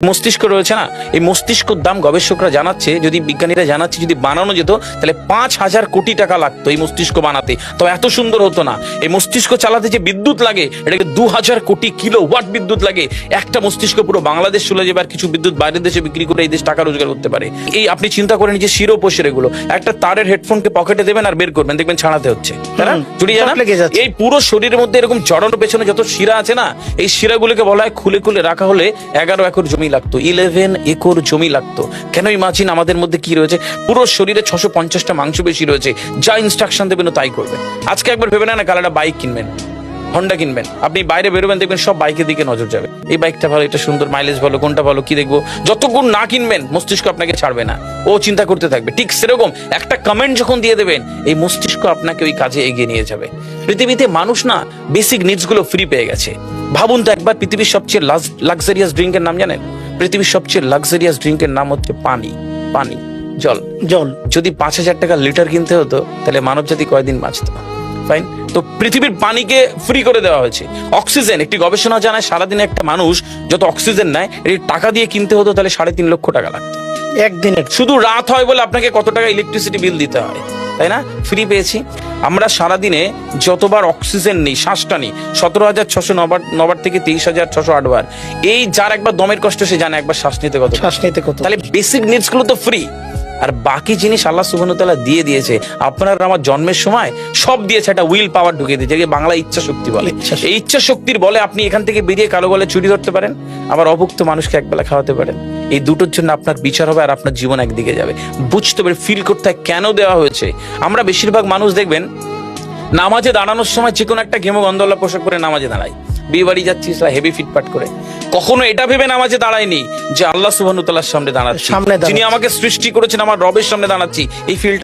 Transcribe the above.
মস্তিষ্ক রয়েছে না, এই মস্তিষ্কর দাম গবেষকরা জানাচ্ছে, যদি বিজ্ঞানীরা জানাচ্ছে, যদি বানানো যেত তাহলে 5,000 কোটি টাকা লাগতো এই মস্তিষ্ক বানাতে, তো এত সুন্দর হতো না। এই মস্তিষ্ক চালাতে যে বিদ্যুৎ লাগে এটাকে 2,000 কোটি কিলোওয়াট বিদ্যুৎ লাগে। একটা মস্তিষ্ক পুরো বাংলাদেশ চলে যাবে, আর কিছু বিদ্যুৎ বাইরের দেশে বিক্রি করে এই দেশ টাকা রোজগার করতে পারে। এই আপনি চিন্তা করেন যে শিরোপোষের এগুলো, একটা তারের হেডফোনকে পকেটে দেবেন আর বের করবেন, দেখবেন ছাড়াতে হচ্ছে, তাই না? জড়িয়ে যান। এই পুরো শরীরের মধ্যে এরকম জড়ানোর পেছনে যত শিরা আছে না, এই শিরাগুলোকে বলা হয় খুলে খুলে রাখা হলে 11 একর জমি লাগতো, 11 একর জমি লাগতো। কেন ইমাজিন আমাদের মধ্যে কি রয়েছে, পুরো শরীরে 650টা মাংসপেশি রয়েছে, যা ইনস্ট্রাকশন দেবেন তাই করবে। আজকে একবার ভেবে না কাল একটা বাইক কিনবেন, হন্ডা কিনবেন, আপনি বাইরে বেরোবেন দেখবেন সব বাইকের দিকে নজর যাবে, এই বাইকটা ভালো, এটা সুন্দর, মাইলেজ ভালো, কোনটা ভালো, কি দেখবো। যতক্ষণ না কিনবেন মস্তিষ্ক আপনাকে ছাড়বে না, ও চিন্তা করতে থাকবে। ঠিক সেরকম একটা কমেন্ট যখন দিয়ে দেবেন, এই মস্তিষ্ক আপনাকে ওই কাজে এগিয়ে নিয়ে যাবে। পৃথিবীতে মানুষ না বেসিক নিডস গুলো ফ্রি পেয়ে গেছে। ভাবুন তো একবার, পৃথিবীর সবচেয়ে লাক্সারিয়াস ড্রিঙ্কের নাম জানেন? পৃথিবীর সবচেয়ে লাক্সারিয়াস ড্রিঙ্কের নাম হচ্ছে পানি। পানি, জল। জল যদি 5,000 টাকা লিটার কিনতে হতো তাহলে মানব জাতি কয়দিন বাঁচত? ফাইন, তো পৃথিবীর পানিকে ফ্রি করে দেওয়া হয়েছে। অক্সিজেন, একটি গবেষণা জানায় সারাদিনে একটা মানুষ যত অক্সিজেন নেয় এই টাকা দিয়ে কিনতে হতো তাহলে 3.5 লক্ষ টাকা লাগতো একদিনের। শুধু রাত হয় বলে আপনাকে কত টাকা ইলেকট্রিসিটি বিল দিতে হয়, তাই না? ফ্রি পেয়েছি। আমরা সারাদিনে যতবার অক্সিজেন নিই, শ্বাসটা নিই, 17,609 থেকে 23,608 বার। এই যার একবার দমের কষ্ট সে জানে একবার শ্বাস নিতে কত। তাহলে বেসিক নিডস গুলো তো ফ্রি, আর বাকি জিনিস আল্লাহ সুবহানাহু ওয়া তাআলা দিয়ে দিয়েছে। আপনার আমার জন্মের সময় সব দিয়েছে, একটা উইল পাওয়ার ঢুকিয়ে দিয়েছে, যেটাকে বাংলা ইচ্ছা শক্তি বলে। এই ইচ্ছা শক্তির বলে আপনি এখান থেকে বেরিয়ে কালো গলে চুরি ধরতে পারেন, আবার অভুক্ত মানুষকে একবেলা খাওয়াতে পারেন। এই দুটোর জন্য আপনার বিচার হবে আর আপনার জীবন একদিকে যাবে। বুঝতে পারে, ফিল করতে হয় কেন দেওয়া হয়েছে। আমরা বেশিরভাগ মানুষ দেখবেন নামাজে দাঁড়ানোর সময় যে কোনো একটা ঘেমো গন্ধওয়ালা পোশাক পরে নামাজে দাঁড়ায়। বিয়ে বাড়ি যাচ্ছি হেভি ফিটপাট করে, কখনো এটা ভেবে নামাজে দাঁড়ায়নি যে আল্লাহ সুবহানাহু ওয়া তাআলার সামনে দাঁড়াচ্ছি, যিনি আমাকে সৃষ্টি করেছেন, আমার রবের সামনে দাঁড়াচ্ছি। এই ফিল